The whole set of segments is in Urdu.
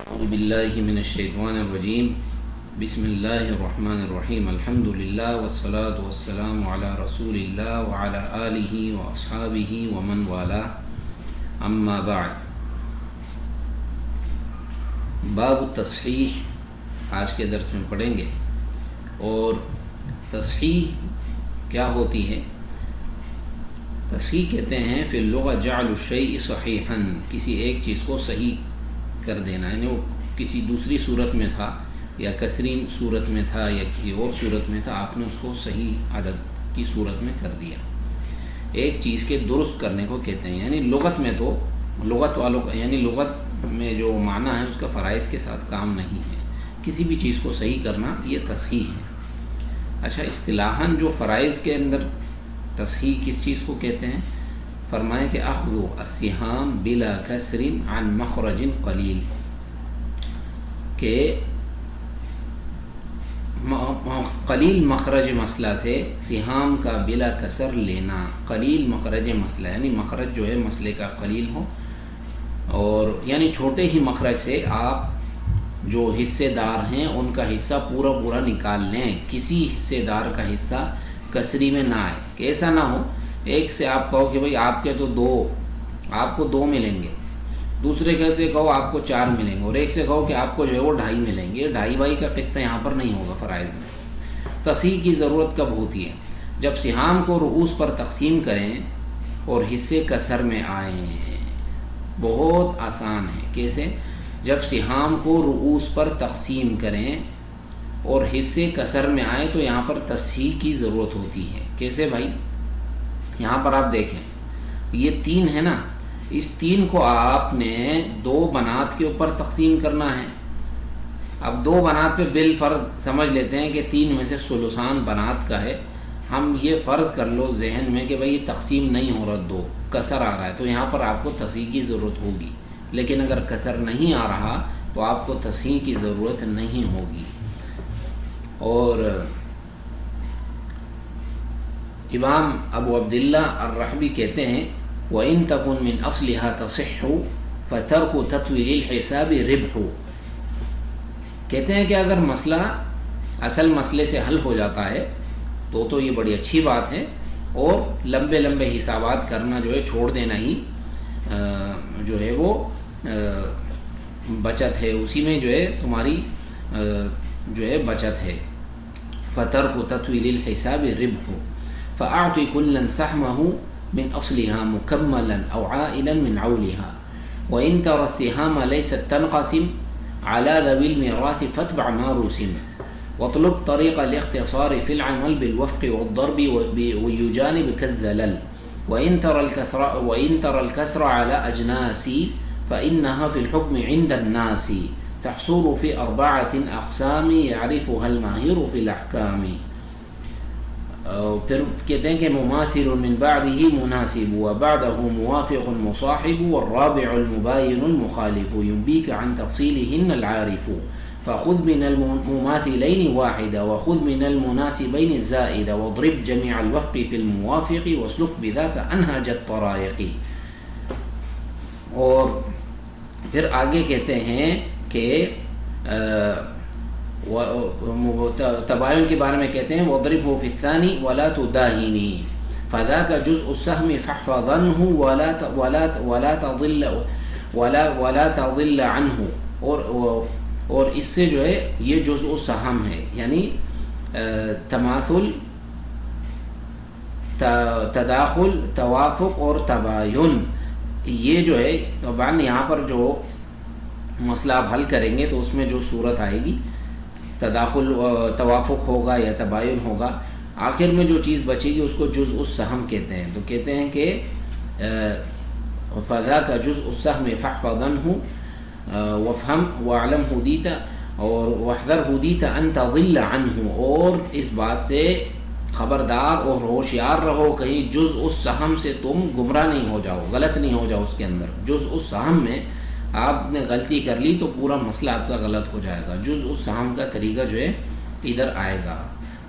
اعوذ باللہ من الشیطان الرجیم بسم اللہ الرحمن الرحیم الحمد للہ والصلاة والسلام علی رسول اللہ وعلی آلہ واصحابہ ومن والاہ اما بعد۔ باب التصحیح آج کے درس میں پڑھیں گے، اور تصحیح کیا ہوتی ہے؟ تصحیح کہتے ہیں فی اللغہ جعل الشیء صحیحا، کسی ایک چیز کو صحیح کر دینا، یعنی وہ کسی دوسری صورت میں تھا یا کسری صورت میں تھا یا کسی اور صورت میں تھا، آپ نے اس کو صحیح عدد کی صورت میں کر دیا۔ ایک چیز کے درست کرنے کو کہتے ہیں، یعنی لغت میں تو لغت والوں کا یعنی لغت میں جو معنی ہے اس کا فرائض کے ساتھ کام نہیں ہے، کسی بھی چیز کو صحیح کرنا یہ تصحیح ہے۔ اچھا، اصطلاحاً جو فرائض کے اندر تصحیح کس چیز کو کہتے ہیں؟ فرمائے کہ اخذ السہام بلا کسر عن مخرج قلیل، کہ قلیل مخرج مسئلہ سے سہام کا بلا کسر لینا۔ قلیل مخرج مسئلہ یعنی مخرج جو ہے مسئلے کا قلیل ہو، اور یعنی چھوٹے ہی مخرج سے آپ جو حصے دار ہیں ان کا حصہ پورا نکال لیں، کسی حصے دار کا حصہ کسری میں نہ آئے، کہ ایسا نہ ہو ایک سے آپ کہو کہ بھئی آپ کے تو آپ کو 2 ملیں گے، دوسرے کے سے کہو آپ کو 4 ملیں گے، اور ایک سے کہو کہ آپ کو جو ہے وہ 2.5 ملیں گے۔ 2.5 کا قصہ یہاں پر نہیں ہوگا فرائض میں۔ تصحیح کی ضرورت کب ہوتی ہے؟ جب سہام کو رؤوس پر تقسیم کریں اور حصے کسر میں آئیں۔ بہت آسان ہے، کیسے؟ جب سہام کو رؤوس پر تقسیم کریں اور حصے کسر میں آئیں تو یہاں پر تصحیح کی ضرورت ہوتی ہے۔ کیسے بھائی؟ یہاں پر آپ دیکھیں، یہ 3 ہے نا، اس 3 کو آپ نے 2 بنات کے اوپر تقسیم کرنا ہے۔ اب 2 بنات پہ بالفرض سمجھ لیتے ہیں کہ 3 میں سے ثلثان بنات کا ہے، ہم یہ فرض کر لو ذہن میں کہ بھئی یہ تقسیم نہیں ہو رہا، 2 کسر آ رہا ہے، تو یہاں پر آپ کو تصحیح کی ضرورت ہوگی۔ لیکن اگر کسر نہیں آ رہا تو آپ کو تصحیح کی ضرورت نہیں ہوگی۔ اور امام ابو عبداللہ الرحبی کہتے ہیں وَإِن تَكُن مِّنْ أَصْلِهَا تَصِحُّ فَتَرْكُ تَطْوِيلِ الْحِسَابِ رِبْحُ، کہتے ہیں کہ اگر مسئلہ اصل مسئلے سے حل ہو جاتا ہے تو یہ بڑی اچھی بات ہے، اور لمبے حسابات کرنا جو ہے چھوڑ دینا ہی جو ہے وہ بچت ہے، اسی میں جو ہے تمہاری جو ہے بچت ہے۔ فَتَرْكُ تَطْوِيلِ الْحِسَابِ رِبْحُ فَأَعْطِ كُلًّا سَحْمَهُ مِنْ أَصْلِهَا مُكَمَّلًا أَوْ عَائِلًا مِنْ عَوْلِهَا وَإِنْ تَرَ السِّهَامَ لَيْسَتْ تَنْقَسِمْ عَلَى ذَوِي الْمِيرَاثِ فَاتْبَعْ مَا رُسِمَ وَاطْلُبْ طَرِيقَ الِاخْتِصَارِ فِي الْعَمَلِ بِالْوَفْقِ وَالضَّرْبِ وَيُجَانِبْ كَالزَّلَلِ وَإِنْ تَرَ الْكَسْرَ عَلَى أَجْنَاسِ فَإِنَّهَا فِي الْحُكْمِ عِنْدَ النَّاسِ تحصل في 4 أقسام يعرفها الماهر في الأحكام۔ پھر کہتے ہیں کہ مماثل من بعده مناسب وبعده موافق مصاحب والرابع المباين المخالف ينبيك عن تفصيلهن العارف فخذ من المماثلين واحدة وخذ من المناسبين الزائدة واضرب جميع الوفق في الموافق واسلك بذاك أنهج الطرائق۔ اور پھر آگے کہتے ہیں کہ تباین کے بارے میں کہتے ہیں وَاضْرِبْهُ فِي الثَّانِي وَلَا تُدَاهِنِي فَذَاكَ جُزْءُ السَّهْمِ فَاحْفَظَنْهُ وَلَا تَضِلَّ عَنْهُ، اور اس سے جو ہے یہ جزء السہم ہے، یعنی تماثل، تداخل، توافق اور تباین، یہ جو ہے طبعا یہاں پر جو مسئلہ آپ حل کریں گے تو اس میں جو صورت آئے گی تداخل، توافق ہوگا یا تباین ہوگا، آخر میں جو چیز بچے گی اس کو جزء السہم کہتے ہیں۔ تو کہتے ہیں کہ فذاک جزء السہم فاحفظنہ وافہم واعلم ہدیت اور واحذر ہدیت ان تضل عنہ، اور اس بات سے خبردار اور ہوشیار رہو کہیں جزء السہم سے تم گمراہ نہیں ہو جاؤ، غلط نہیں ہو جاؤ۔ اس کے اندر جزء السہم میں آپ نے غلطی کر لی تو پورا مسئلہ آپ کا غلط ہو جائے گا۔ جزء السہم کا طریقہ جو ہے ادھر آئے گا۔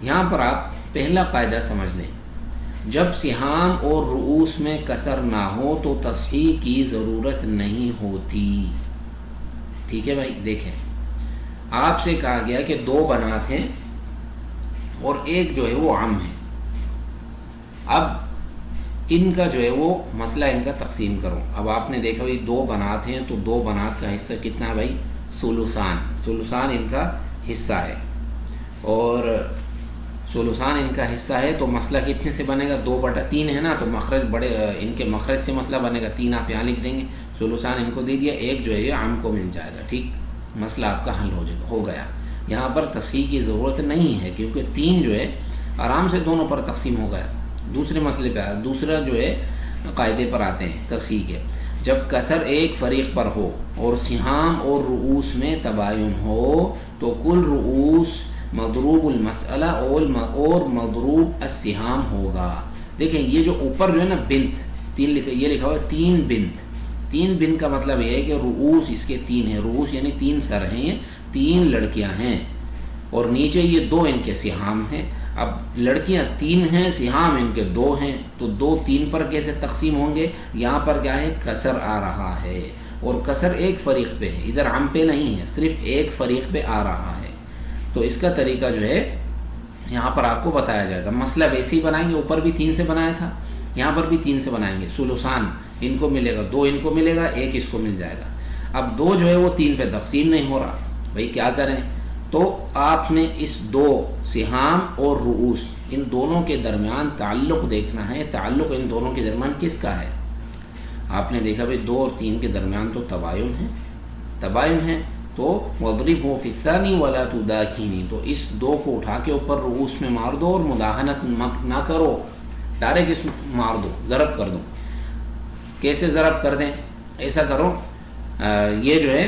یہاں پر آپ پہلا قاعدہ سمجھ لیں، جب سہام اور رؤوس میں کسر نہ ہو تو تصحیح کی ضرورت نہیں ہوتی۔ ٹھیک ہے بھائی. دیکھیں آپ سے کہا گیا کہ 2 بنات ہیں اور ایک جو ہے وہ عم ہے. اب ان کا جو ہے وہ مسئلہ ان کا تقسیم کرو. اب آپ نے دیکھا بھائی 2 بنات ہیں تو 2 بنات کا حصہ کتنا ہے بھائی؟ ثلثان. ثلثان ان کا حصہ ہے اور ثلثان ان کا حصہ ہے تو مسئلہ کتنے سے بنے گا؟ 2/3 ہے نا, تو مخرج بڑے ان کے مخرج سے مسئلہ بنے گا. 3 آپ یہاں لکھ دیں گے. ثلثان ان کو دے دیا, ایک جو ہے یہ عم کو مل جائے گا. ٹھیک, مسئلہ آپ کا حل ہو گیا. یہاں پر تصحیح کی ضرورت نہیں ہے کیونکہ 3 جو ہے آرام سے دونوں پر تقسیم ہو گیا. دوسرے مسئلے پہ دوسرا جو ہے قاعدے پر آتے ہیں تصحیح کے. جب کسر ایک فریق پر ہو اور سہام اور رؤوس میں تباین ہو تو کل رؤوس مضروب المسئلہ اور مضروب السہام ہوگا. دیکھیں یہ جو اوپر جو ہے نا بنت 3 یہ لکھا ہوا ہے 3 بنت. 3 بنت کا مطلب یہ ہے کہ رؤوس اس کے 3 ہیں. رؤوس یعنی 3 سر ہیں, 3 لڑکیاں ہیں اور نیچے یہ 2 ان کے سہام ہیں. اب لڑکیاں 3 ہیں, سہام ان کے 2 ہیں, تو 2 3 پر کیسے تقسیم ہوں گے؟ یہاں پر کیا ہے؟ کسر آ رہا ہے اور کسر ایک فریق پہ ہے, ادھر عم پہ نہیں ہے, صرف ایک فریق پہ آ رہا ہے. تو اس کا طریقہ جو ہے یہاں پر آپ کو بتایا جائے گا. مسئلہ ویسے ہی بنائیں گے, اوپر بھی 3 سے بنایا تھا, یہاں پر بھی 3 سے بنائیں گے. ثلثان ان کو ملے گا, 2 ان کو ملے گا, 1 اس کو مل جائے گا. اب 2 جو ہے وہ 3 پہ تقسیم نہیں ہو رہا, بھائی کیا کریں؟ تو آپ نے اس 2 سہام اور رؤوس ان دونوں کے درمیان تعلق دیکھنا ہے. تعلق ان دونوں کے درمیان کس کا ہے؟ آپ نے دیکھا بھائی 2 اور 3 کے درمیان تو تباین ہے تو وَاضْرِبْهُ فِي الثَّانِي وَلَا تُدَاكِنِي, تو اس 2 کو اٹھا کے اوپر رؤوس میں مار دو اور مداہنت نہ کرو, ڈائریکٹ اس مار دو, ضرب کر دو. کیسے ضرب کر دیں؟ ایسا کرو, یہ جو ہے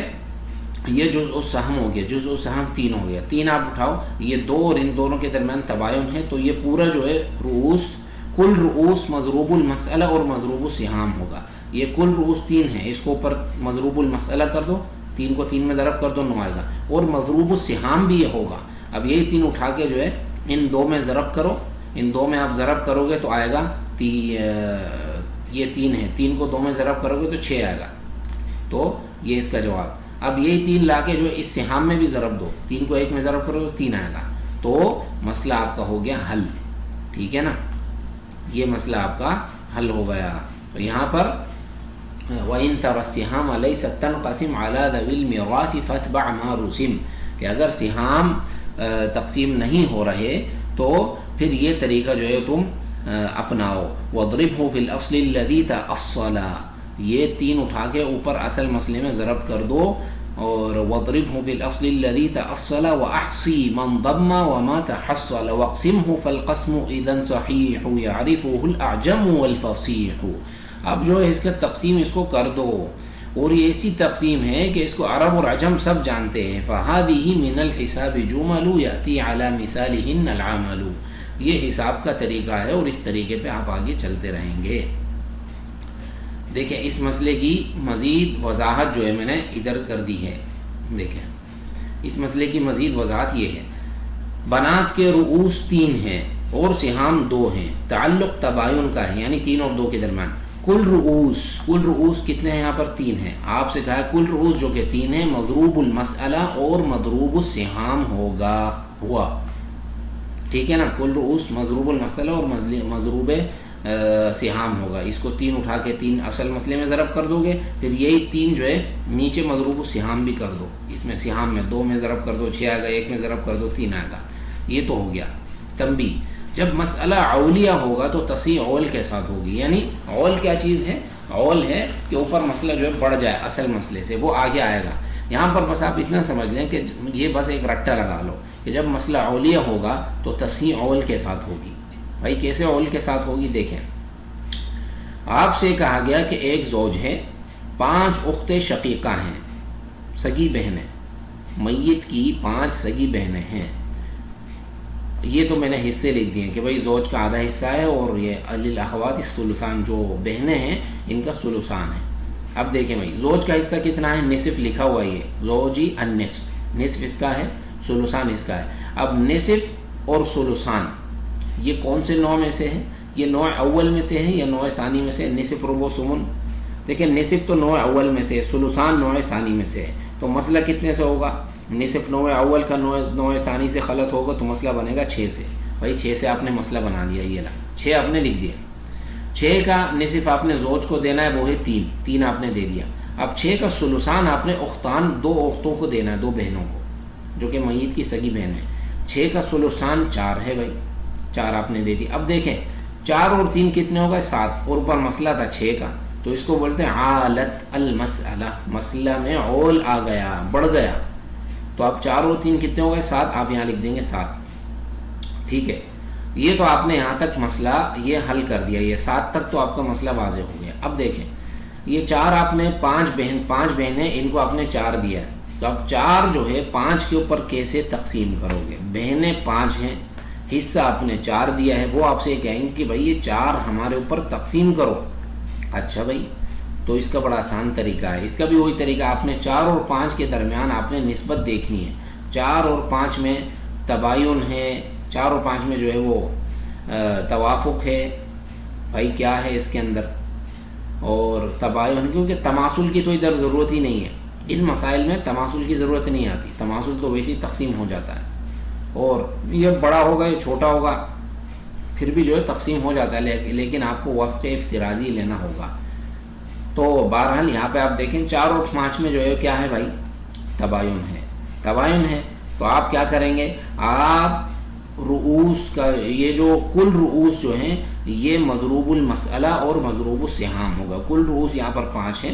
یہ جزء السہم ہو گیا, جزء السہم 3 ہو گیا, 3 آپ اٹھاؤ, یہ 2 اور ان دونوں کے درمیان تباین ہے تو یہ پورا جو ہے رؤوس کل رؤوس مضروب المسئلہ اور مضروب السہام ہوگا. یہ کل رؤوس 3 ہیں, اس کو اوپر مضروب المسئلہ کر دو, 3 کو 3 میں ضرب کر دو, 9 آئے گا, اور مضروب السہام بھی یہ ہوگا. اب یہی 3 اٹھا کے جو ہے ان 2 میں ضرب کرو, ان 2 میں آپ ضرب کرو گے تو آئے گا یہ 3 ہے, 3 کو 2 میں ضرب کرو گے تو 6 آئے گا. تو یہ اس کا جواب. اب یہی 3 لا کے جو ہے اس سہام میں بھی ضرب دو, 3 کو 1 میں ضرب کرو تو 3 آئے گا. تو مسئلہ آپ کا ہو گیا حل. ٹھیک ہے نا, یہ مسئلہ آپ کا حل ہو گیا. تو یہاں پر وَإِن تَرَ السِّهَامَ لَيْسَتْ تَنْقَسِمْ عَلَى ذَوِي الْمِيرَاثِ فَاتْبَعْ مَا رُسِمْ, کہ اگر سہام تقسیم نہیں ہو رہے تو پھر یہ طریقہ جو ہے تم اپناؤ. وَاضْرِبْهُ فِي الْأَصْلِ الَّذِي تَأَصَّلَ, یہ 3 اٹھا کے اوپر اصل مسئلے میں ضرب کر دو, اور وَاضْرِبْهُ فِي الْأَصْلِ الَّذِي تَأَصَّلَ وَأَحْصِي مَنْ ضَمَّ وَمَا تَحَصَّلَ وَاقْسِمْهُ فَالْقَسْمُ إِذًا صَحِيحُ يَعْرِفُهُ الْأَعْجَمُ وَالْفَصِيحُ. اب جو ہے اس کا تقسیم اس کو کر دو, اور یہ ایسی تقسیم ہے کہ اس کو عرب اور عجم سب جانتے ہیں. فَهَذِهِ مِنَ الْحِسَابِ جُمَلُ يَأْتِي عَلَى مِثَالِهِنَّ الْعَمَلُ, یہ حساب کا طریقہ ہے اور اس طریقے پہ آپ آگے چلتے رہیں گے. دیکھیں اس مسئلے کی مزید وضاحت جو ہے میں نے ادھر کر دی ہے. دیکھیں اس مسئلے کی مزید وضاحت یہ ہے, بنات کے رؤوس 3 ہیں اور سہام 2 ہیں, تعلق تباین کا ہے یعنی 3 اور 2 کے درمیان. کل رؤوس کتنے ہیں؟ یہاں پر 3 ہیں. آپ سے کہا ہے کل رؤوس جو کہ 3 ہیں مضروب المسئلہ اور مضروب السہام ہوا. ٹھیک ہے نا, کل رؤوس مضروب المسئلہ اور مضروب سہام ہوگا. اس کو 3 اٹھا کے 3 اصل مسئلے میں ضرب کر دو گے, پھر یہی 3 جو ہے نیچے مضروب السہام بھی کر دو, اس میں سہام میں 2 میں ضرب کر دو 6 آئے گا, 1 میں ضرب کر دو 3 آئے گا. یہ تو ہو گیا. تنبیہ, جب مسئلہ اولیہ ہوگا تو تصحیح اول کے ساتھ ہوگی. یعنی اول کیا چیز ہے؟ اول ہے کہ اوپر مسئلہ جو ہے بڑھ جائے اصل مسئلے سے, وہ آگے آئے گا. یہاں پر بس آپ اتنا سمجھ لیں کہ یہ بس ایک رٹا لگا لو کہ جب مسئلہ اولیہ ہوگا تو تصحیح اول کے ساتھ ہوگی. بھائی کیسے اول کے ساتھ ہوگی؟ دیکھیں آپ سے کہا گیا کہ ایک زوج ہے, 5 اختیں شقیقہ ہیں, سگی بہنیں, میت کی 5 سگی بہنیں ہیں. یہ تو میں نے حصے لکھ دیے کہ بھائی زوج کا آدھا حصہ ہے اور یہ للاخوات الثلثان, جو بہنیں ہیں ان کا ثلثان ہے. اب دیکھیں بھائی زوج کا حصہ کتنا ہے؟ نصف لکھا ہوا, یہ زوجی النصف, نصف اس کا ہے, ثلثان اس کا ہے. اب نصف اور ثلثان یہ کون سے نوع میں سے ہے؟ یہ نوع اول میں سے ہے یا نوع ثانی میں سے؟ نصف ربع ثمن. دیکھیں نصف تو نوع اول میں سے ہے, ثلثان نوع ثانی میں سے ہے. تو مسئلہ کتنے سے ہوگا؟ نصف نوع اول کا نوع ثانی سے خلط ہوگا تو مسئلہ بنے گا 6 سے. بھائی 6 سے آپ نے مسئلہ بنا لیا، یہ لا 6 آپ نے لکھ دیا. 6 کا نصف آپ نے زوج کو دینا ہے، وہ ہے 3 آپ نے دے دیا. اب 6 کا ثلثان آپ نے اختان 2 اختوں کو دینا ہے، 2 بہنوں کو جو کہ میت کی سگی بہن ہے. 6 کا ثلثان 4 ہے بھائی، 4 آپ نے دے دی. اب دیکھیں 4 اور 3 کتنے ہو گئے؟ 7. اور اوپر مسئلہ تھا 6 کا، تو اس کو بولتے ہیں عالت المسئلہ، مسئلہ میں عول آ گیا، بڑھ گیا. تو اب 4 اور 3 کتنے ہو گئے؟ 7. آپ یہاں لکھ دیں گے 7. ٹھیک ہے، یہ تو آپ نے یہاں تک مسئلہ یہ حل کر دیا، یہ 7 تک تو آپ کا مسئلہ واضح ہو گیا. اب دیکھیں یہ 4 آپ نے 5 بہنیں، ان کو آپ نے 4 دیا ہے. تو اب 4 جو ہے 5 کے اوپر کیسے تقسیم کرو گے؟ بہنیں 5 ہیں، حصہ آپ نے 4 دیا ہے، وہ آپ سے کہیں گے کہ بھائی یہ 4 ہمارے اوپر تقسیم کرو. اچھا بھائی، تو اس کا بڑا آسان طریقہ ہے. اس کا بھی وہی طریقہ، آپ نے 4 اور 5 کے درمیان آپ نے نسبت دیکھنی ہے. 4 اور 5 میں تباین ہے، 4 اور 5 میں جو ہے وہ توافق ہے. بھائی کیا ہے اس کے اندر؟ اور تباین، کیونکہ تماثل کی تو ادھر ضرورت ہی نہیں ہے. ان مسائل میں تماثل کی ضرورت نہیں آتی، تماثل تو ویسے ہی تقسیم ہو جاتا ہے. اور یہ بڑا ہوگا یہ چھوٹا ہوگا پھر بھی جو ہے تقسیم ہو جاتا ہے، لیکن آپ کو وفق افتراضی لینا ہوگا. تو بہرحال یہاں پہ آپ دیکھیں 4 اور 5 میں جو ہے کیا ہے بھائی؟ تباین ہے. تو آپ کیا کریں گے؟ آپ رؤوس کا یہ جو کل رؤوس جو ہیں یہ مضروب المسئلہ اور مضروب السہام ہوگا. کل رؤوس یہاں پر 5 ہیں،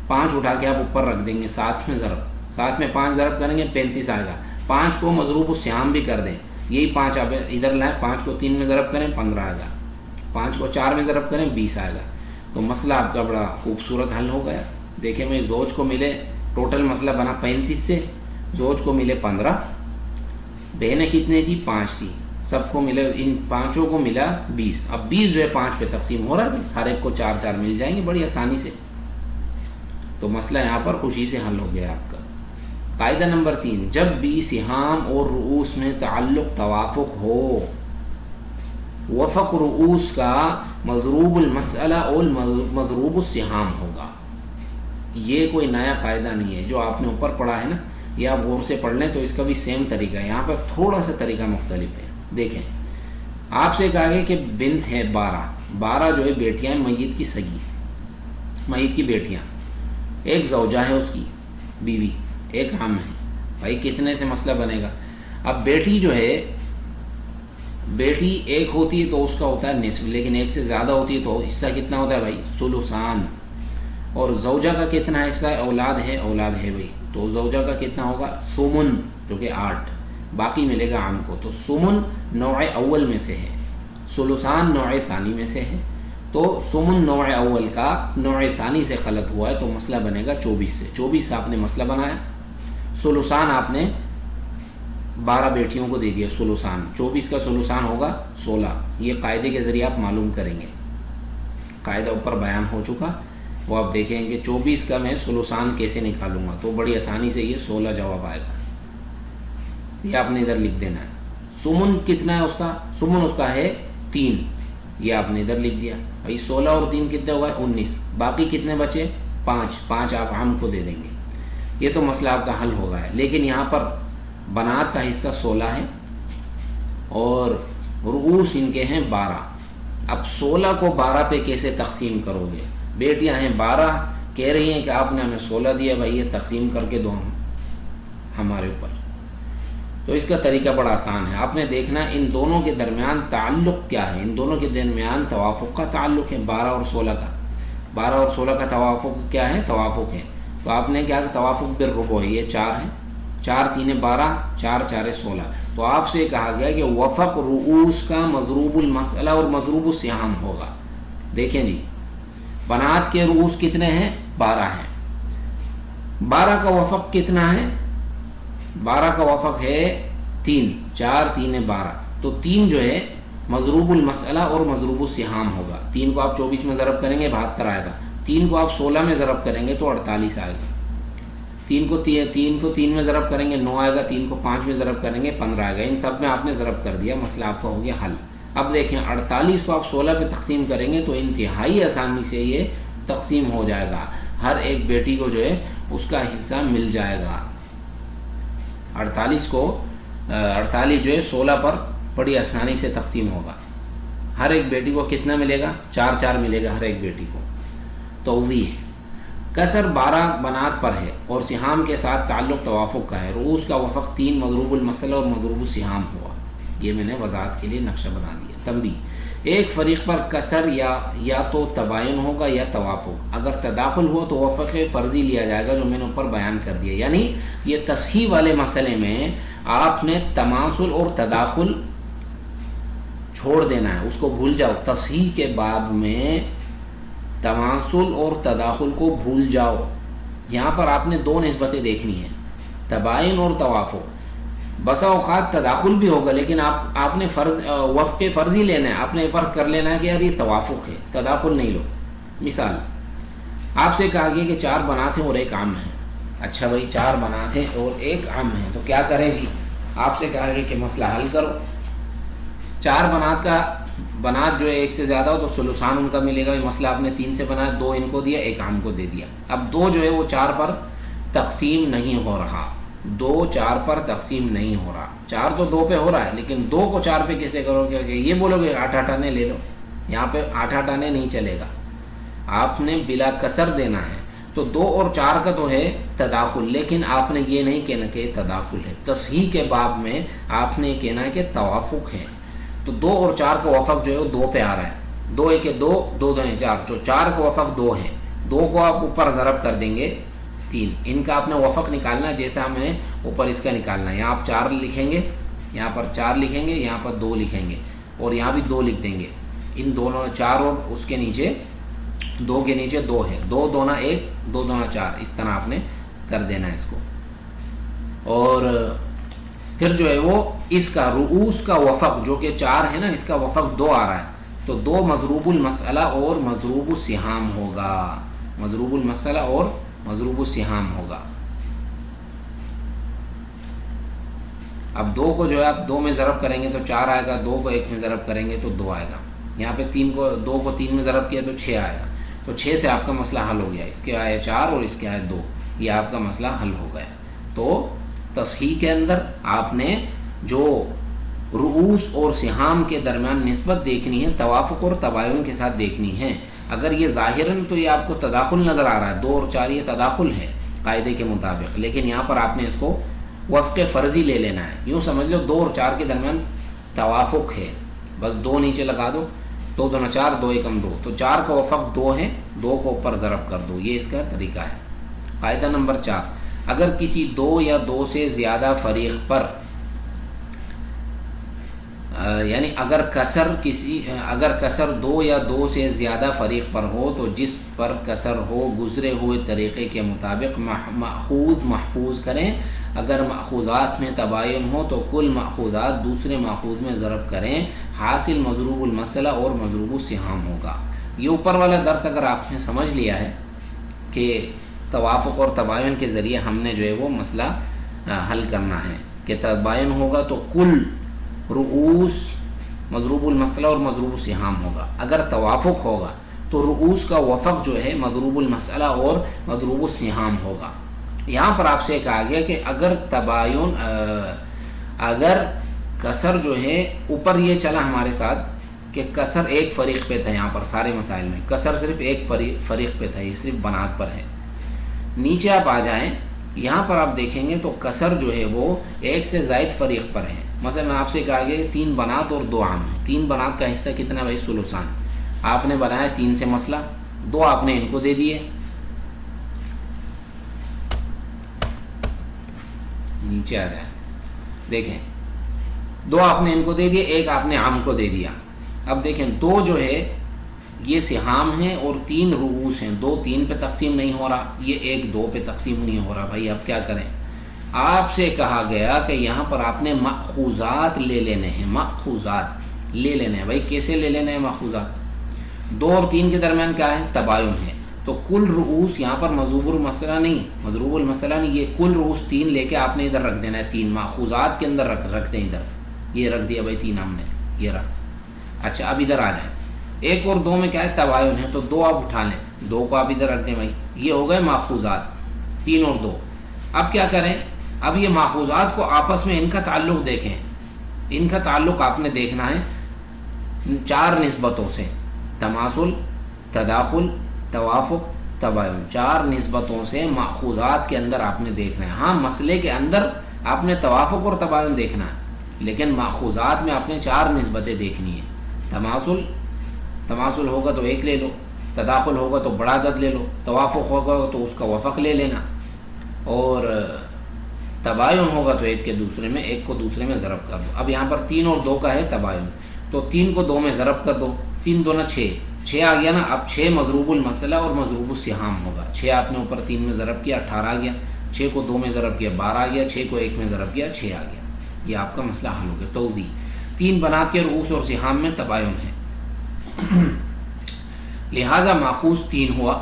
5 اٹھا کے آپ اوپر رکھ دیں گے، 7 میں ضرب، 7 میں 5 ضرب کریں گے 35 آئے گا. 5 کو مضروب السہام بھی کر دیں، یہی 5 آپ ادھر لائیں، 5 کو 3 میں ضرب کریں 15 آئے گا، 5 کو 4 میں ضرب کریں 20 آئے گا. تو مسئلہ آپ کا بڑا خوبصورت حل ہو گیا. دیکھیں میں زوج کو ملے، ٹوٹل مسئلہ بنا 35 سے، زوج کو ملے 15، بہنیں کتنے تھی؟ 5 تھی، سب کو ملے، ان 5 کو ملا 20. اب 20 جو ہے 5 پہ تقسیم ہو رہا ہے، ہر ایک کو 4 مل جائیں گے بڑی آسانی سے. تو مسئلہ یہاں پر خوشی سے حل ہو گیا آپ کا. قاعدہ نمبر 3، جب بھی سہام اور رؤوس میں تعلق توافق ہو، وفق رؤوس کا مضروب المسئلہ اور مضروب السہام ہوگا. یہ کوئی نیا قاعدہ نہیں ہے، جو آپ نے اوپر پڑھا ہے نا، یہ آپ غور سے پڑھ لیں تو اس کا بھی سیم طریقہ ہے. یہاں پر تھوڑا سا طریقہ مختلف ہے. دیکھیں آپ سے کہا گیا کہ بنت ہے 12 جو ہے بیٹیاں ہیں میت کی سگی، میت کی بیٹیاں، ایک زوجہ ہے اس کی بیوی، ایک عم ہے. بھائی کتنے سے مسئلہ بنے گا؟ اب بیٹی جو ہے، بیٹی ایک ہوتی ہے تو اس کا ہوتا ہے نصف، لیکن ایک سے زیادہ ہوتی ہے تو حصہ کتنا ہوتا ہے بھائی؟ ثلثان. اور زوجہ کا کتنا حصہ ہے؟ اولاد ہے بھائی، تو زوجہ کا کتنا ہوگا؟ ثمن، جو کہ 8، باقی ملے گا عم کو. تو ثمن نوع اول میں سے ہے، ثلثان نوع ثانی میں سے ہے. تو ثمن نوع اول کا نوع ثانی سے خلط ہوا ہے تو مسئلہ بنے گا 24 سے. 24 سے آپ نے مسئلہ بنایا. ثلثان آپ نے 12 بیٹیوں کو دے دیا ثلثان، 24 کا ثلثان ہوگا 16. یہ قاعدے کے ذریعے آپ معلوم کریں گے، قاعدہ اوپر بیان ہو چکا، وہ آپ دیکھیں گے. 24 کا میں ثلثان کیسے نکالوں گا تو بڑی آسانی سے یہ 16 جواب آئے گا. یہ آپ نے ادھر لکھ دینا ہے. ثمن کتنا ہے اس کا؟ ثمن اس کا ہے 3، یہ آپ نے ادھر لکھ دیا. بھائی 16 اور 3 کتنے ہو گئے؟ 19. باقی کتنے بچے؟ 5 آپ عام کو دے دیں گے. یہ تو مسئلہ آپ کا حل ہوگا ہے. لیکن یہاں پر بنات کا حصہ 16 ہے اور رؤوس ان کے ہیں 12. اب 16 کو 12 پہ کیسے تقسیم کرو گے؟ بیٹیاں ہیں 12، کہہ رہی ہیں کہ آپ نے ہمیں 16 دیا، بھائی یہ تقسیم کر کے دو ہمارے اوپر. تو اس کا طریقہ بڑا آسان ہے. آپ نے دیکھنا ان دونوں کے درمیان تعلق کیا ہے. ان دونوں کے درمیان توافق کا تعلق ہے 12 اور 16 کا. 12 اور 16 کا توافق کیا ہے؟ توافق ہے. تو آپ نے کیا توافق بالربع ہے، یہ 4 ہے، 4 3 12، 4 4 16. تو آپ سے کہا گیا کہ وفق رؤوس کا مضروب المسئلہ اور مضروب السہام ہوگا. دیکھیں جی بنات کے رؤوس کتنے ہیں؟ 12 ہیں. 12 کا وفق کتنا ہے؟ 12 کا وفق ہے 3، 4 3 12. تو 3 جو ہے مضروب المسئلہ اور مضروب السہام ہوگا. 3 کو آپ 24 میں ضرب کریں گے 72 آئے گا. 3 کو آپ 16 میں ضرب کریں گے تو 48 آئے گا. 3 کو 3 میں ضرب کریں گے 9 آئے گا. 3 کو 5 میں ضرب کریں گے 15 آئے گا. ان سب میں آپ نے ضرب کر دیا، مسئلہ آپ کا ہو گیا حل. اب دیکھیں 48 کو آپ 16 پہ تقسیم کریں گے تو انتہائی آسانی سے یہ تقسیم ہو جائے گا. ہر ایک بیٹی کو جو ہے اس کا حصہ مل جائے گا۔ 48 جو ہے 16 پر بڑی آسانی سے تقسیم ہوگا۔ ہر ایک بیٹی کو کتنا ملے گا؟ 4 ملے گا ہر ایک بیٹی کو۔ توضیح: کسر 12 بنات پر ہے اور سہام کے ساتھ تعلق توافق کا ہے۔ رؤوس کا وفق 3 مضروب المثل اور مضروب السہام ہوا۔ یہ میں نے وضاحت کے لیے نقشہ بنا دیا۔ تنبیہ: ایک فریق پر کسر یا تو تباین ہوگا یا توافق۔ اگر تداخل ہو تو وفق فرضی لیا جائے گا، جو میں نے اوپر بیان کر دیا۔ یعنی یہ تصحیح والے مسئلے میں آپ نے تماثل اور تداخل چھوڑ دینا ہے، اس کو بھول جاؤ۔ تصحیح کے باب میں تماثل اور تداخل کو بھول جاؤ۔ یہاں پر آپ نے 2 نسبتیں دیکھنی ہیں، تباین اور توافق۔ بسا اوقات تداخل بھی ہوگا، لیکن آپ نے وفق فرضی لینا ہے۔ آپ نے فرض کر لینا ہے کہ یار یہ توافق ہے، تداخل نہیں لو۔ مثال: آپ سے کہا گیا کہ 4 بنات ہیں اور 1 عام ہے۔ اچھا بھائی 4 بنات ہیں اور 1 عام ہے، تو کیا کریں جی؟ آپ سے کہا گیا کہ مسئلہ حل کرو۔ 4 بنات جو ہے 1 سے زیادہ ہو تو ثلثان ان کا ملے گا۔ مسئلہ آپ نے 3 سے بنایا، 2 ان کو دیا، 1 عام کو دے دیا۔ اب 2 جو ہے وہ 4 پر تقسیم نہیں ہو رہا، 2 4 پر تقسیم نہیں ہو رہا۔ 4 تو 2 پہ ہو رہا ہے، لیکن 2 کو 4 پہ کیسے کرو گے؟ یہ بولو گے 8 آنے لے لو، یہاں پہ 8 آنے نہیں چلے گا، آپ نے بلا کسر دینا ہے۔ تو 2 اور 4 کا تو ہے تداخل، لیکن آپ نے یہ نہیں کہنا کہ تداخل ہے۔ تصحیح کے باب میں آپ نے کہنا ہے کہ توافق ہے۔ تو 2 اور 4 کا وفق جو ہے وہ 2 پہ آ رہا ہے۔ 2 1 2 2 2 4، جو 4 کا وفق 2 ہے، 2 کو آپ اوپر ضرب کر دیں گے 3۔ ان کا آپ نے وفق نکالنا ہے، جیسا ہم نے اوپر اس کا نکالنا ہے۔ یہاں آپ 4 لکھیں گے، یہاں پر 4 لکھیں گے، یہاں پر 2 لکھیں گے، اور یہاں بھی 2 لکھ دیں گے۔ ان دونوں 4 اور اس کے نیچے 2 کے نیچے 2 ہے، 2 دونا 1 2 دونا 4، اس طرح آپ نے کر دینا ہے اس کو۔ اور پھر جو ہے وہ اس کا رؤوس کا وفق جو کہ 4 ہے نا، اس کا وفق 2 آ رہا ہے، تو 2 مضروب المسئلہ اور مضروب السہام ہوگا، مضروب المسئلہ اور مضروب السہام ہوگا۔ اب 2 کو جو ہے آپ 2 میں ضرب کریں گے تو 4 آئے گا، 2 کو 1 میں ضرب کریں گے تو 2 آئے گا۔ یہاں پہ 2 کو 3 میں ضرب کیا تو 6 آئے گا، تو 6 سے آپ کا مسئلہ حل ہو گیا۔ اس کے آئے 4 اور اس کے آئے 2، یہ آپ کا مسئلہ حل ہو گیا۔ تو تصحیح کے اندر آپ نے جو رؤوس اور سہام کے درمیان نسبت دیکھنی ہے، توافق اور تباین کے ساتھ دیکھنی ہے۔ اگر یہ ظاہراً تو یہ آپ کو تداخل نظر آ رہا ہے، 2 اور 4 یہ تداخل ہے قاعدے کے مطابق، لیکن یہاں پر آپ نے اس کو وفق فرضی لے لینا ہے۔ یوں سمجھ لو 2 اور 4 کے درمیان توافق ہے، بس 2 نیچے لگا دو، 2 دونا 4 2 1 2، تو 4 کا وفق 2 ہے، 2 کو اوپر ضرب کر دو، یہ اس کا طریقہ ہے۔ قاعدہ نمبر 4: اگر کسی 2 یا 2 سے زیادہ فریق پر یعنی اگر کسر 2 یا 2 سے زیادہ فریق پر ہو تو جس پر کسر ہو گزرے ہوئے طریقے کے مطابق مأخوذ محفوظ کریں۔ اگر مأخوذات میں تباین ہو تو کل مأخوذات دوسرے مأخوذ میں ضرب کریں، حاصل مضروب المسئلہ اور مضروب السہام ہوگا۔ یہ اوپر والا درس اگر آپ نے سمجھ لیا ہے کہ توافق اور تباین کے ذریعے ہم نے جو ہے وہ مسئلہ حل کرنا ہے، کہ تباین ہوگا تو کل رؤوس مضروب المسئلہ اور مضروب السہام ہوگا۔ اگر توافق ہوگا تو رؤوس کا وفق جو ہے مضروب المسئلہ اور مضروب السہام ہوگا۔ یہاں پر آپ سے کہا گیا کہ اگر کسر جو ہے اوپر یہ چلا ہمارے ساتھ کہ کسر ایک فریق پہ تھا، یہاں پر سارے مسائل میں کسر صرف ایک فریق پہ تھا، یہ صرف بنات پر ہے۔ نیچے آپ آ جائیں، یہاں پر آپ دیکھیں گے تو کسر جو ہے وہ 1 سے زائد فریق پر ہے۔ مثلا آپ سے کہا گیا 3 بنات اور 2 عام ہیں۔ 3 بنات کا حصہ کتنا بھائی؟ ثلثان۔ آپ نے بنایا 3 سے مسئلہ، 2 آپ نے ان کو دے دیے، نیچے آ جائیں دیکھیں 2 آپ نے ان کو دے دیے، 1 آپ نے عام کو دے دیا۔ اب دیکھیں 2 جو ہے یہ سہام ہیں اور 3 رؤوس ہیں، 2 3 پہ تقسیم نہیں ہو رہا، یہ 1 2 پہ تقسیم نہیں ہو رہا۔ بھائی اب کیا کریں؟ آپ سے کہا گیا کہ یہاں پر آپ نے مأخوذات لے لینے ہیں، مأخوذات لے لینے ہیں۔ بھائی کیسے لے لینے ہیں مأخوذات؟ 2 اور 3 کے درمیان کیا ہے؟ تباین ہے، تو کل رؤوس یہاں پر مضروب المسئلہ نہیں، یہ کل رؤوس 3 لے کے آپ نے ادھر رکھ دینا ہے، 3 مأخوذات کے اندر رکھ دیں، ادھر یہ رکھ دیا بھائی 3 ہم نے، یہ رکھ۔ اچھا اب ادھر آ جائیں، 1 اور 2 میں کیا ہے؟ تباین ہے، تو 2 آپ اٹھا لیں، 2 کو آپ ادھر رکھ دیں بھائی، یہ ہو گئے مأخوذات۔ 3 اور 2. اب کیا کریں؟ اب یہ ماخوذات کو آپس میں ان کا تعلق دیکھیں. ان کا تعلق آپ نے دیکھنا ہے 4 نسبتوں سے: تماثل، تداخل، توافق، تباین. 4 نسبتوں سے ماخوذات کے اندر آپ نے دیکھنا ہے. ہاں مسئلے کے اندر آپ نے توافق اور تباین دیکھنا ہے، لیکن ماخوذات میں آپ نے 4 نسبتیں دیکھنی ہیں. تماثل ہوگا تو 1 لے لو، تداخل ہوگا تو بڑا عدد لے لو، توافق ہوگا تو اس کا وفق لے لینا، اور تباین ہوگا تو ایک کو دوسرے میں ضرب کر دو. اب یہاں پر 3 اور 2 کا ہے تباین، تو 3 کو 2 میں ضرب کر دو. 3 2 6 آ گیا نا. اب 6 مضروب المثلہ اور مضروب السہام ہوگا. 6 آپ نے اوپر 3 میں ضرب کیا 18 آ گیا، 6 کو 2 میں ضرب کیا 12 آ گیا، 6 کو 1 میں ضرب کیا 6 آ گیا. یہ آپ کا مسئلہ حل ہو گیا. توضیح: 3 بنات کے رؤوس اور سہام میں تباین ہے، لہذا ماخوذ 3 ہوا،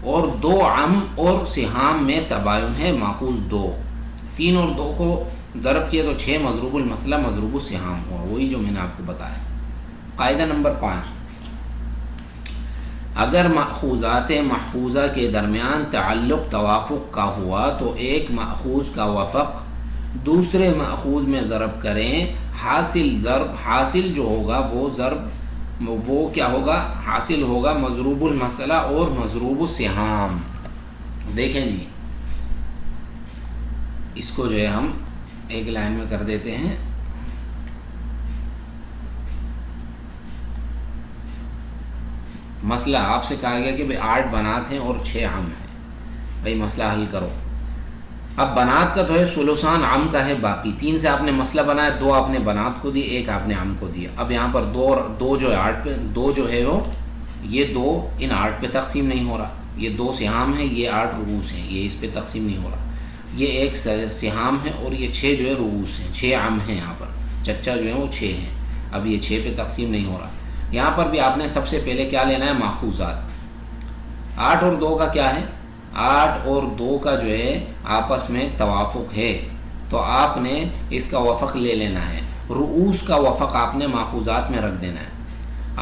اور 2 عم اور سہام میں تباین ہے، ماخوذ 2. 3 اور 2 کو ضرب کیا تو 6 مضروب المثلہ مضروب السہام ہوا، وہی جو میں نے آپ کو بتایا. قاعدہ نمبر 5: اگر ماخوذات محفوظہ کے درمیان تعلق توافق کا ہوا تو ایک ماخوذ کا وفق دوسرے ماخوذ میں ضرب کریں. حاصل جو ہوگا وہ کیا ہوگا؟ حاصل ہوگا مضروب المثلہ اور مضروب السہام. دیکھیں جی، اس کو جو ہے ہم ایک لائن میں کر دیتے ہیں. مسئلہ آپ سے کہا گیا کہ بھئی 8 بنات ہیں اور 6 عم ہیں، بھئی مسئلہ حل کرو. اب بنات کا تو ہے ثلثان، عم کا ہے باقی. 3 سے آپ نے مسئلہ بنایا، 2 آپ نے بنات کو دی، 1 آپ نے عم کو دیا. اب یہاں پر 2 جو ہے 8 پہ 2 جو ہے وہ یہ 2 ان 8 پہ تقسیم نہیں ہو رہا. یہ 2 سہام ہیں، یہ 8 رؤوس ہیں، یہ اس پہ تقسیم نہیں ہو رہا. یہ 1 سہام ہے اور یہ 6 جو ہے رؤوس ہیں، 6 عم ہیں. یہاں پر چچا جو ہے وہ 6 ہیں. اب یہ 6 پہ تقسیم نہیں ہو رہا. یہاں پر بھی آپ نے سب سے پہلے کیا لینا ہے؟ ماخوذات. 8 اور 2 کا کیا ہے؟ 8 اور 2 کا جو ہے آپس میں توافق ہے، تو آپ نے اس کا وفق لے لینا ہے. رؤوس کا وفق آپ نے ماخوذات میں رکھ دینا ہے.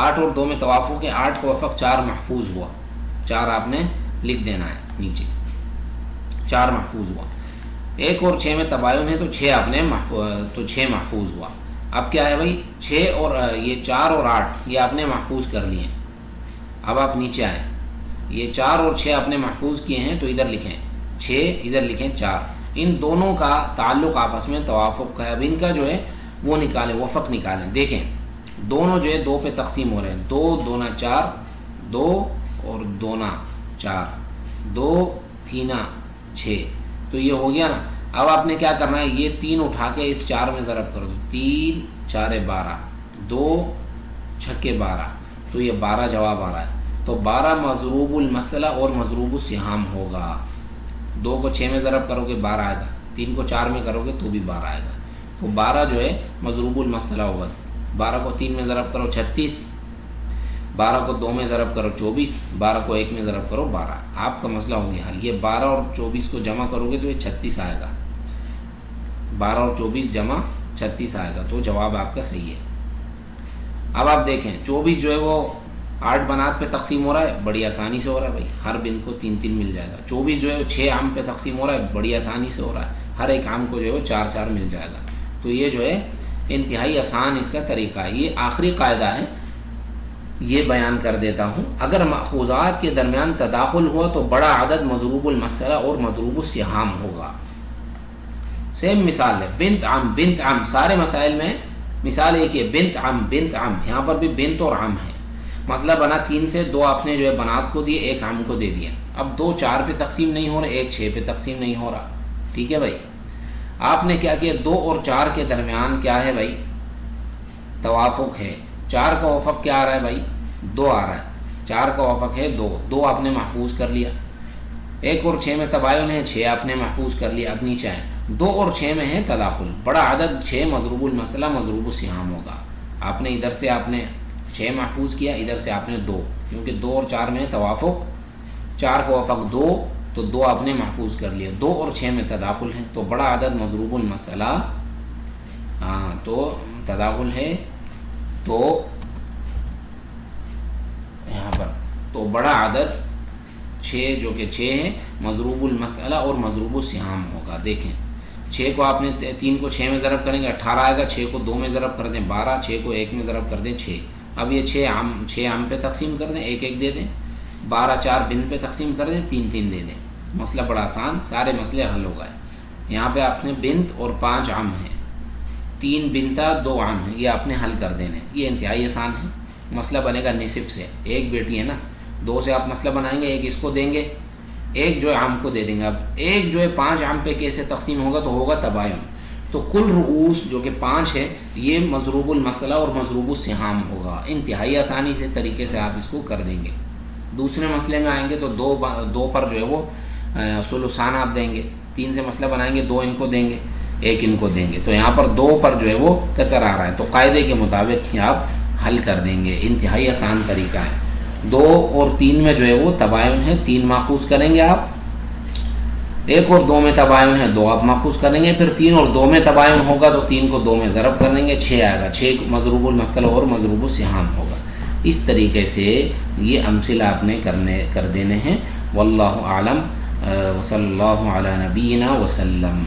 8 اور 2 میں توافق ہے، 8 کا وفق 4 محفوظ ہوا. 4 آپ نے لکھ دینا ہے نیچے، 4 محفوظ ہوا. 1 اور 6 میں تباین ہے تو 6 آپ نے 6 محفوظ ہوا. اب کیا ہے بھائی؟ 6 اور یہ 4 اور 8 یہ آپ نے محفوظ کر لیے. اب آپ نیچے آئیں، یہ 4 اور 6 آپ نے محفوظ کیے ہیں تو ادھر لکھیں 6، ادھر لکھیں 4. ان دونوں کا تعلق آپس میں توافق کا ہے. اب ان کا جو ہے وہ نکالیں، وفق نکالیں. دیکھیں دونوں جو ہے 2 پہ تقسیم ہو رہے ہیں. 2 2 4، 2 اور 2 4، 2 3 6، تو یہ ہو گیا نا. اب آپ نے کیا کرنا ہے؟ یہ 3 اٹھا کے اس 4 میں ضرب کر دو. 3 4 12، 2 6 12، تو یہ 12 جواب آ رہا ہے. تو 12 مضروب المثلہ اور مضروب السہام ہوگا. 2 کو 6 میں ضرب کرو گے 12 آئے گا، 3 کو 4 میں کرو گے تو بھی 12 آئے گا. تو 12 جو ہے مضروب المثلہ ہوگا. 12 کو 3 میں ضرب کرو 36، 12 کو 2 میں ضرب کرو 24، 12 کو 1 میں ضرب کرو 12. آپ کا مسئلہ ہو گیا حل. یہ 12 اور 24 کو جمع کرو گے تو یہ 36 آئے گا. 12 اور 24 جمع 36 آئے گا، تو جواب آپ کا صحیح ہے. اب آپ دیکھیں 24 جو ہے وہ 8 بنات پہ تقسیم ہو رہا ہے، بڑی آسانی سے ہو رہا ہے بھائی. ہر بن کو 3 3 مل جائے گا. 24 جو ہے وہ 6 عام پہ تقسیم ہو رہا ہے، بڑی آسانی سے ہو رہا ہے. ہر ایک عام کو جو ہے وہ 4 4 مل جائے گا. تو یہ جو ہے انتہائی آسان اس کا طریقہ ہے. یہ آخری قاعدہ ہے، یہ بیان کر دیتا ہوں. اگر ماخوذات کے درمیان تداخل ہوا تو بڑا عدد مضروب المثلہ اور مضروب السہام ہوگا. سیم مثال ہے بنت عم بنت عم. سارے مسائل میں مثال ایک ہے، بنت عم بنت عم. یہاں پر بھی بنت اور عم ہے. مسئلہ بنا 3 سے، 2 آپ نے جو ہے بنات کو دیے، 1 عم کو دے دیا. اب 2 4 پہ تقسیم نہیں ہو رہا، 1 6 پہ تقسیم نہیں ہو رہا. ٹھیک ہے بھائی. آپ نے کیا کیا؟ 2 اور 4 کے درمیان کیا ہے بھائی؟ توافق ہے. 4 کا وفق کیا آ رہا ہے بھائی؟ 2 آ رہا ہے. 4 کا وفق ہے 2، 2 آپ نے محفوظ کر لیا. 1 اور 6 میں تباین ہے، 6 آپ نے محفوظ کر لیا. اب نیچے آئیں، 2 اور 6 میں ہے تداخل. بڑا عدد 6 مضروب المثلہ مضروب السہام ہوگا. آپ نے ادھر سے آپ نے 6 محفوظ کیا، ادھر سے آپ نے 2، کیونکہ 2 اور 4 میں توافق. 4 کا وفق 2، تو 2 آپ نے محفوظ کر لیا. 2 اور 6 میں تداخل ہے، تو بڑا عدد مضروب المثلہ، تو تداخل ہے، تو یہاں پر تو بڑا عدد 6 جو کہ 6 ہے مضروب المسئلہ اور مضروب السہام ہوگا. دیکھیں 6 کو آپ نے 3 کو 6 میں ضرب کریں گے 18 آئے گا. 6 کو 2 میں ضرب کر دیں 12. 6 کو 1 میں ضرب کر دیں 6. اب یہ 6 عام پہ تقسیم کر دیں 1 1 دے دیں. 12 4 بن پہ تقسیم کر دیں 3 3 دے دیں. مسئلہ بڑا آسان، سارے مسئلے حل ہو گئے. یہاں پہ آپ نے بنت اور 5 عام ہیں، 3 بنتا 2 عام ہیں، یہ آپ نے حل کر دینے. یہ انتہائی آسان ہے. مسئلہ بنے گا نصف سے، ایک بیٹی ہے نا، 2 سے آپ مسئلہ بنائیں گے، 1 اس کو دیں گے، 1 جو ہے عام کو دے دیں گے. اب 1 جو ہے 5 عام پہ کیسے تقسیم ہوگا تو ہوگا تباین. تو کل رؤوس جو کہ 5 ہے یہ مضروب المسئلہ اور مضروب السہام ہوگا. انتہائی آسانی سے طریقے سے آپ اس کو کر دیں گے. دوسرے مسئلے میں آئیں گے تو 2 پر جو ہے وہ ثلثان آپ دیں گے. 3 سے مسئلہ بنائیں گے 2 ان کو دیں گے 1 ان کو دیں گے. تو یہاں پر 2 پر جو ہے وہ کسر آ رہا ہے، تو قاعدے کے مطابق ہی آپ حل کر دیں گے. انتہائی آسان طریقہ ہے. 2 اور 3 میں جو ہے وہ تباین ہے، 3 ماخوذ کریں گے آپ. 1 اور 2 میں تباین ہے، 2 آپ ماخوذ کریں گے. پھر 3 اور 2 میں تباین ہوگا تو 3 کو 2 میں ضرب کر لیں گے 6 آئے گا. 6 مضروب المسئلہ اور مضروب السہام ہوگا. اس طریقے سے یہ امثلہ آپ نے کر دینے ہیں. واللہ اعلم. وصلی اللہ علی نبینا وسلم.